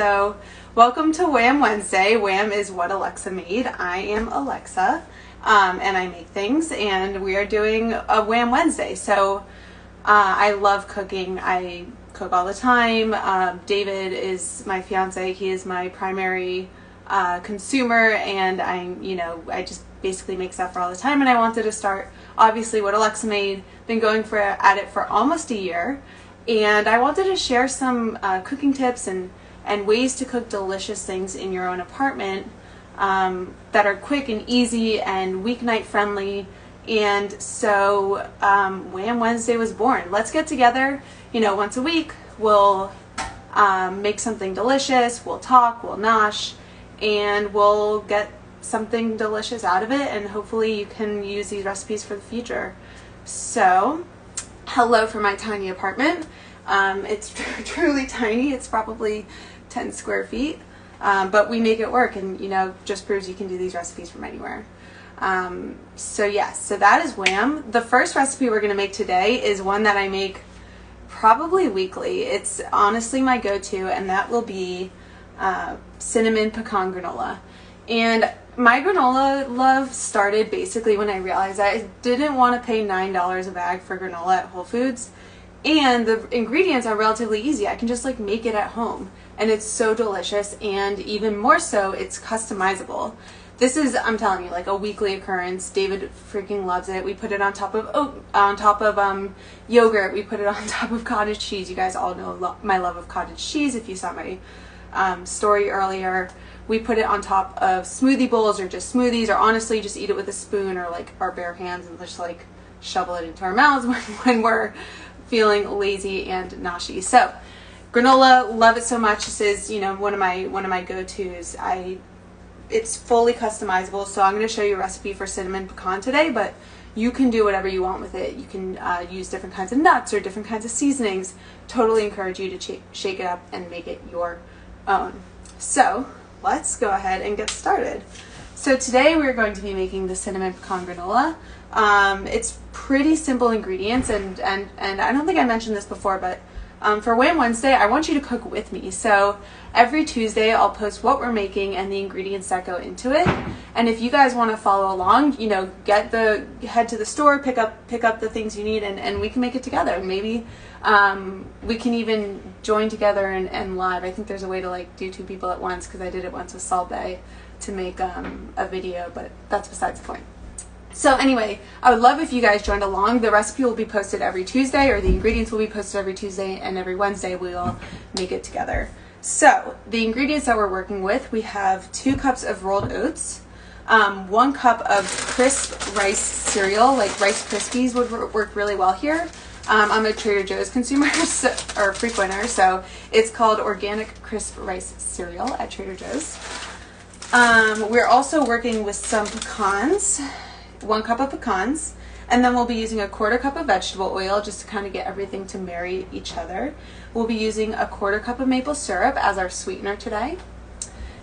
So, welcome to Wham Wednesday. Wham is what Alexa made. I am Alexa, and I make things, and we are doing a Wham Wednesday. So, I love cooking. I cook all the time. David is my fiance. He is my primary consumer, and I just basically make stuff for all the time. And I wanted to start, obviously, what Alexa made. Been going at it for almost a year, and I wanted to share some cooking tips and ways to cook delicious things in your own apartment that are quick and easy and weeknight friendly. And so Wham Wednesday was born. Let's get together, once a week. We'll make something delicious, we'll talk, we'll nosh, and we'll get something delicious out of it, and hopefully you can use these recipes for the future. So, hello from my tiny apartment. It's truly tiny. It's probably 10 square feet, but we make it work, and just proves you can do these recipes from anywhere. So that is Wham. The first recipe we're going to make today is one that I make probably weekly. It's honestly my go-to, and that will be cinnamon pecan granola. And my granola love started basically when I realized I didn't want to pay $9 a bag for granola at Whole Foods. And the ingredients are relatively easy. I can just make it at home, and it's so delicious, and even more so, it's customizable. This is, I'm telling you, a weekly occurrence. David freaking loves it. We put it on top of yogurt. We put it on top of cottage cheese. You guys all know my love of cottage cheese if you saw my story earlier. We put it on top of smoothie bowls or just smoothies, or honestly just eat it with a spoon or our bare hands and just shovel it into our mouths when we're feeling lazy and noshy. So granola, love it so much. This is one of my go-tos. It's fully customizable, so I'm going to show you a recipe for cinnamon pecan today, but you can do whatever you want with it. You can use different kinds of nuts or different kinds of seasonings. Totally encourage you to shake it up and make it your own. So let's go ahead and get started. So today we're going to be making the cinnamon pecan granola. It's pretty simple ingredients, and I don't think I mentioned this before, but for Wham Wednesday, I want you to cook with me. So every Tuesday, I'll post what we're making and the ingredients that go into it. And if you guys want to follow along, head to the store, pick up the things you need, and we can make it together. Maybe we can even join together and live. I think there's a way to do two people at once, because I did it once with Salt Bae to make a video, but that's besides the point. So anyway, I would love if you guys joined along. The recipe will be posted every Tuesday, or the ingredients will be posted every Tuesday, and every Wednesday we will make it together. So the ingredients that we're working with, we have 2 cups of rolled oats, 1 cup of crisp rice cereal, Rice Krispies would work really well here. I'm a Trader Joe's consumer or frequenter, so it's called organic crisp rice cereal at Trader Joe's. We're also working with some pecans, 1 cup of pecans, and then we'll be using a 1/4 cup of vegetable oil just to kind of get everything to marry each other. We'll be using a 1/4 cup of maple syrup as our sweetener today.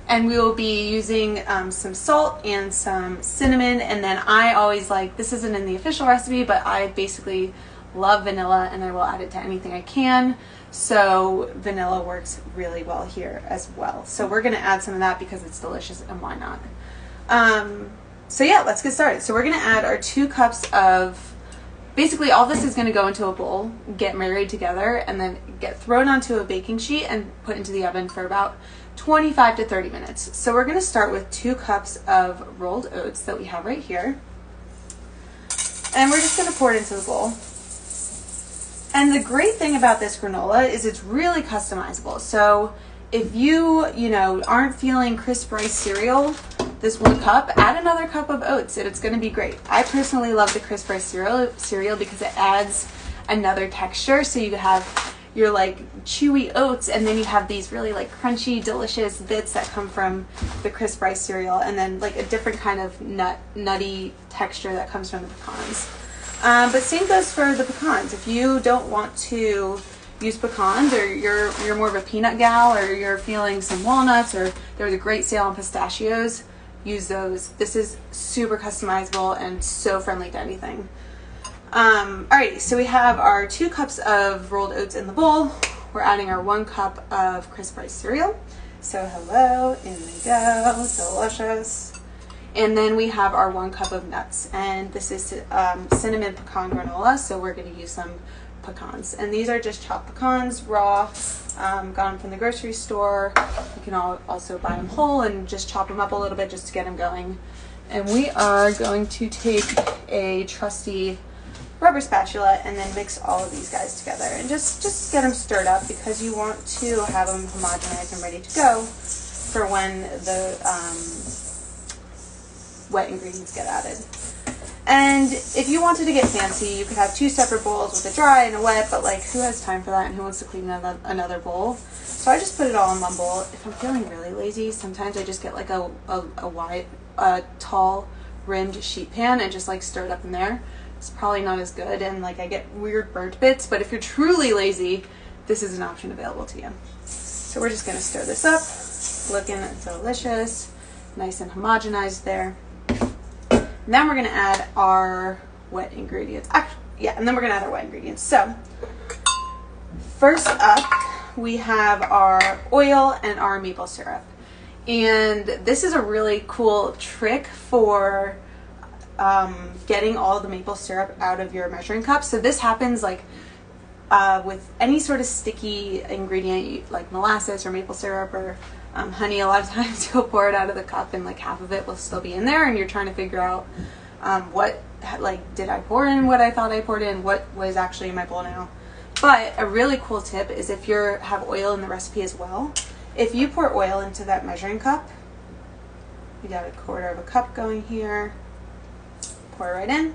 And we will be using some salt and some cinnamon, and then I always this isn't in the official recipe, but I basically love vanilla, and I will add it to anything I can. So vanilla works really well here as well. So we're going to add some of that because it's delicious, and why not? So yeah, let's get started. So we're going to add our 2 cups of, basically all this is going to go into a bowl, get married together, and then get thrown onto a baking sheet and put into the oven for about 25 to 30 minutes. So we're going to start with 2 cups of rolled oats that we have right here. And we're just going to pour it into the bowl. And the great thing about this granola is it's really customizable. So if you, aren't feeling crisp rice cereal, this 1 cup, add another cup of oats, and it's going to be great. I personally love the crisp rice cereal because it adds another texture. So you have your chewy oats, and then you have these really crunchy, delicious bits that come from the crisp rice cereal, and then a different kind of nutty texture that comes from the pecans. But same goes for the pecans. If you don't want to use pecans, or you're more of a peanut gal, or you're feeling some walnuts, or there was a great sale on pistachios, use those. This is super customizable and so friendly to anything. Alrighty, so we have our 2 cups of rolled oats in the bowl. We're adding our 1 cup of crisp rice cereal. So hello, in they go, delicious. And then we have our 1 cup of nuts, and this is cinnamon pecan granola, so we're going to use some pecans. And these are just chopped pecans, raw, got them from the grocery store. You can also buy them whole and just chop them up a little bit just to get them going. And we are going to take a trusty rubber spatula and then mix all of these guys together and just get them stirred up, because you want to have them homogenized and ready to go for when the wet ingredients get added. And if you wanted to get fancy, you could have 2 separate bowls with a dry and a wet, but like, who has time for that and who wants to clean another bowl? So I just put it all in one bowl. If I'm feeling really lazy, sometimes I just get like a tall rimmed sheet pan and just like stir it up in there. It's probably not as good, and like I get weird burnt bits, but if you're truly lazy, this is an option available to you. So we're just gonna stir this up, looking delicious, nice and homogenized there. And then we're gonna add our wet ingredients. And then we're gonna add our wet ingredients. So first up, we have our oil and our maple syrup. And this is a really cool trick for getting all the maple syrup out of your measuring cup. So this happens like with any sort of sticky ingredient, like molasses or maple syrup or honey. A lot of times you'll pour it out of the cup and like half of it will still be in there, and you're trying to figure out did I pour in what I thought I poured in, what was actually in my bowl now. But a really cool tip is if you have oil in the recipe as well, if you pour oil into that measuring cup, we got 1/4 cup going here, pour it right in.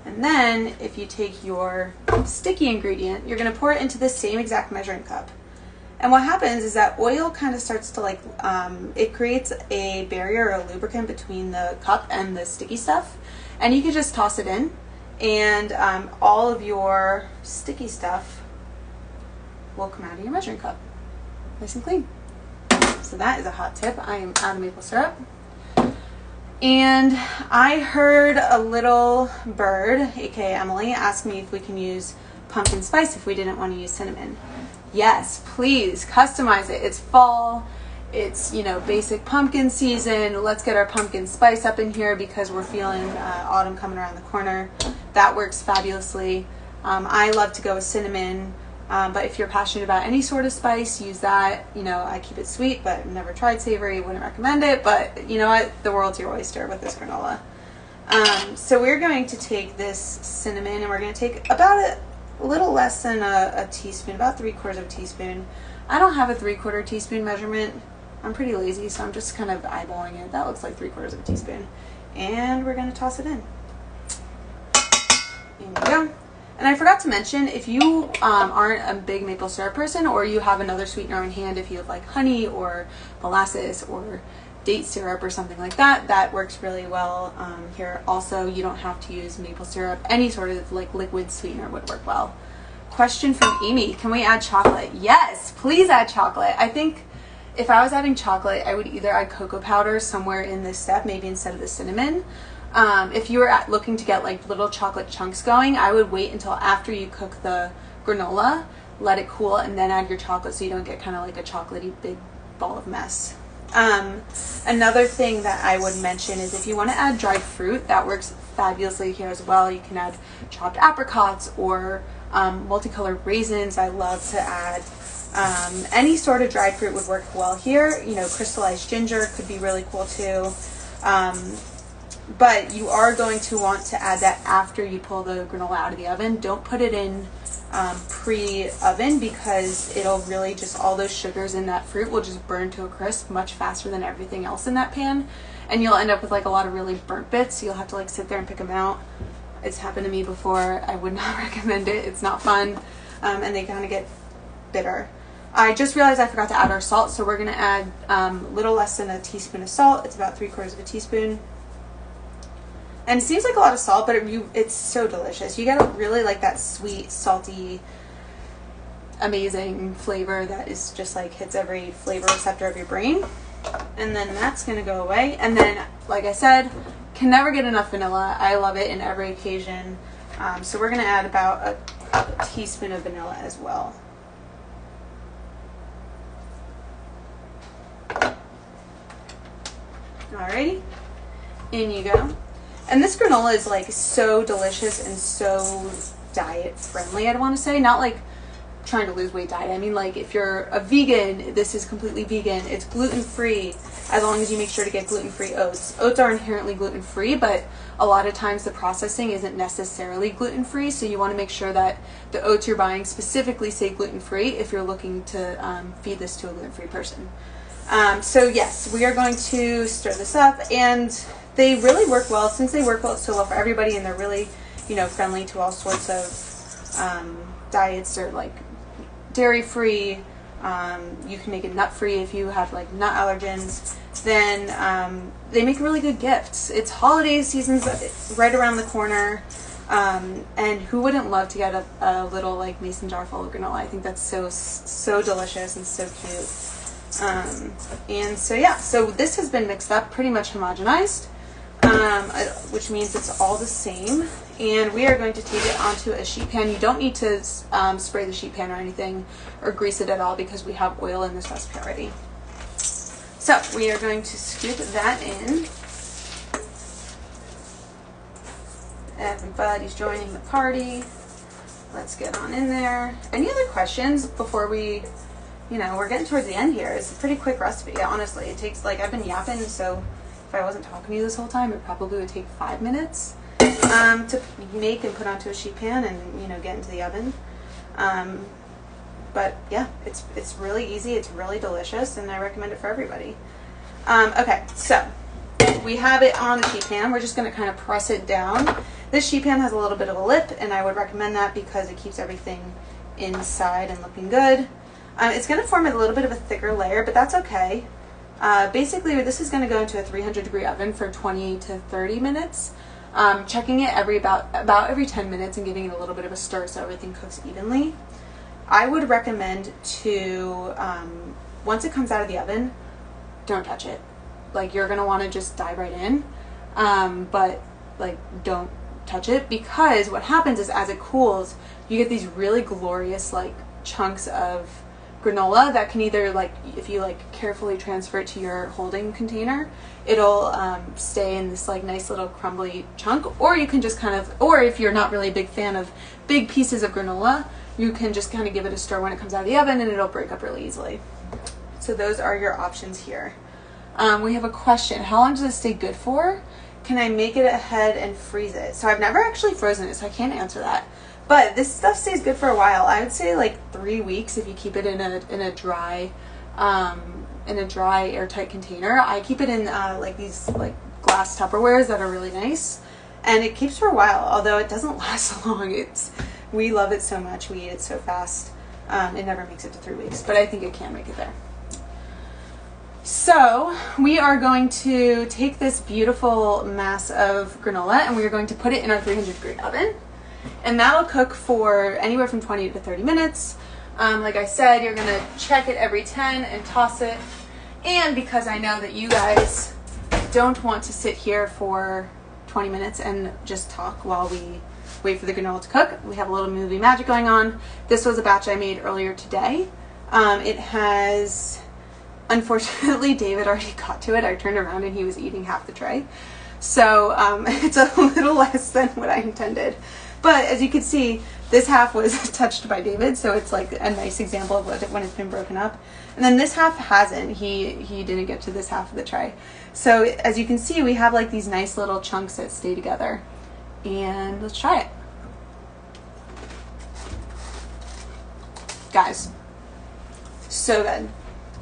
And then if you take your sticky ingredient, you're going to pour it into the same exact measuring cup. And what happens is that oil kind of starts to it creates a barrier or a lubricant between the cup and the sticky stuff. And you can just toss it in, and all of your sticky stuff will come out of your measuring cup. Nice and clean. So that is a hot tip. I am out of maple syrup. And I heard a little bird, aka Emily, ask me if we can use pumpkin spice if we didn't want to use cinnamon. Yes, please customize it. It's fall, it's, you know, basic pumpkin season. Let's get our pumpkin spice up in here because we're feeling autumn coming around the corner. That works fabulously. I love to go with cinnamon, but if you're passionate about any sort of spice, use that. You know, I keep it sweet, but I've never tried savory, wouldn't recommend it, but you know what, the world's your oyster with this granola. So we're going to take this cinnamon and we're going to take about a little less than a teaspoon, about 3/4 teaspoon. I don't have a 3/4 teaspoon measurement. I'm pretty lazy, so I'm just kind of eyeballing it. That looks like 3/4 teaspoon. And we're going to toss it in. Here we go. And I forgot to mention, if you aren't a big maple syrup person, or you have another sweetener on hand, if you have like honey or molasses or date syrup or something like that, that works really well here. Also, you don't have to use maple syrup. Any sort of like liquid sweetener would work well. Question from Amy: can we add chocolate? Yes, please add chocolate. I think if I was adding chocolate, I would either add cocoa powder somewhere in this step, maybe instead of the cinnamon. If you were looking to get like little chocolate chunks going, I would wait until after you cook the granola, let it cool, and then add your chocolate so you don't get kind of like a chocolatey big ball of mess. Another thing that I would mention is if you want to add dried fruit, that works fabulously here as well. You can add chopped apricots or multicolored raisins. I love to add any sort of dried fruit would work well here. You know, crystallized ginger could be really cool too. But you are going to want to add that after you pull the granola out of the oven. Don't put it in pre-oven, because it'll really just, all those sugars in that fruit will just burn to a crisp much faster than everything else in that pan, and you'll end up with like a lot of really burnt bits. So you'll have to like sit there and pick them out. It's happened to me before. I would not recommend it. It's not fun, and they kind of get bitter. I just realized I forgot to add our salt, so we're going to add a little less than a teaspoon of salt. It's about 3/4 teaspoon. And it seems like a lot of salt, but it's so delicious. You get really like that sweet, salty, amazing flavor that is just like hits every flavor receptor of your brain. And then that's going to go away. And then, like I said, can never get enough vanilla. I love it in every occasion. So we're going to add about a teaspoon of vanilla as well. Alrighty, in you go. And this granola is like so delicious and so diet friendly, I'd want to say. Not like trying to lose weight diet. I mean, like, if you're a vegan, this is completely vegan. It's gluten-free, as long as you make sure to get gluten-free oats. Oats are inherently gluten-free, but a lot of times the processing isn't necessarily gluten-free, so you want to make sure that the oats you're buying specifically say gluten-free if you're looking to feed this to a gluten-free person. So yes, we are going to stir this up, and they really work well. Since they work so well for everybody, and they're really, you know, friendly to all sorts of diets, or like dairy-free, you can make it nut-free if you have like nut allergens, then they make really good gifts. It's holiday season's right around the corner, and who wouldn't love to get a little like mason jar full of granola? I think that's so delicious and so cute. And so yeah, so this has been mixed up, pretty much homogenized, which means it's all the same. And we are going to take it onto a sheet pan. You don't need to spray the sheet pan or anything or grease it at all because we have oil in this recipe already. So we are going to scoop that in. Everybody's joining the party. Let's get on in there. Any other questions before we, you know, we're getting towards the end here. It's a pretty quick recipe, honestly. It takes, like, I've been yapping, so if I wasn't talking to you this whole time, it probably would take 5 minutes. To make and put onto a sheet pan and, you know, get into the oven. But yeah, it's really easy, it's really delicious, and I recommend it for everybody. Okay, so we have it on a sheet pan. We're just going to kind of press it down. This sheet pan has a little bit of a lip, and I would recommend that because it keeps everything inside and looking good. It's going to form a little bit of a thicker layer, but that's okay. Basically, this is going to go into a 300-degree oven for 20 to 30 minutes. Checking it about every 10 minutes and giving it a little bit of a stir so everything cooks evenly. I would recommend to, once it comes out of the oven, don't touch it. Like, you're going to want to just dive right in, but, like, don't touch it, because what happens is as it cools, you get these really glorious, like, chunks of granola that can either, like, if you like carefully transfer it to your holding container, it'll stay in this like nice little crumbly chunk, or you can just kind of, or if you're not really a big fan of big pieces of granola, you can just kind of give it a stir when it comes out of the oven and it'll break up really easily. So those are your options here. We have a question. How long does this stay good for? Can I make it ahead and freeze it? So I've never actually frozen it, so I can't answer that. But this stuff stays good for a while. I would say like 3 weeks if you keep it in a dry airtight container. I keep it in like these like glass Tupperwares that are really nice, and it keeps for a while. Although it doesn't last long. We love it so much. We eat it so fast. It never makes it to 3 weeks, but I think it can make it there. So we are going to take this beautiful mass of granola and we are going to put it in our 300-degree oven. And that'll cook for anywhere from 20 to 30 minutes. Like I said, you're going to check it every 10 and toss it. And because I know that you guys don't want to sit here for 20 minutes and just talk while we wait for the granola to cook, we have a little movie magic going on. This was a batch I made earlier today. It has, unfortunately, David already got to it. I turned around and he was eating half the tray. So it's a little less than what I intended. But as you can see, this half was touched by David, so it's like a nice example of when it's been broken up. And then this half hasn't. He didn't get to this half of the tray. So as you can see, we have like these nice little chunks that stay together. And let's try it. Guys, so good.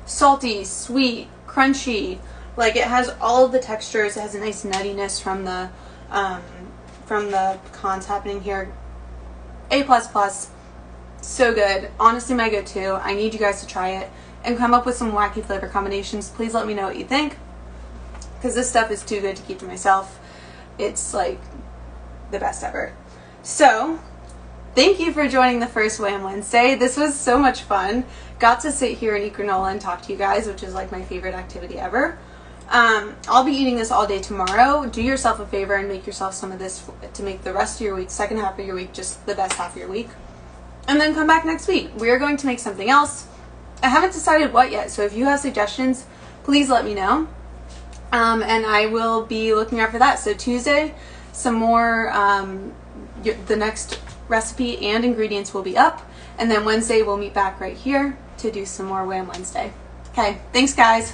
Salty, sweet, crunchy. Like, it has all of the textures. It has a nice nuttiness from the pecans happening here. A++, so good. Honestly, my go-to. I need you guys to try it and come up with some wacky flavor combinations. Please let me know what you think, because this stuff is too good to keep to myself. It's like the best ever. So thank you for joining the first Wham Wednesday. This was so much fun. Got to sit here and eat granola and talk to you guys, which is like my favorite activity ever. I'll be eating this all day tomorrow. Do yourself a favor and make yourself some of this to make the rest of your week, second half of your week, just the best half of your week. And then come back next week. We are going to make something else. I haven't decided what yet, so if you have suggestions, please let me know. And I will be looking out for that. So Tuesday, some more, the next recipe and ingredients will be up. And then Wednesday, we'll meet back right here to do some more Wham Wednesday. Okay, thanks guys.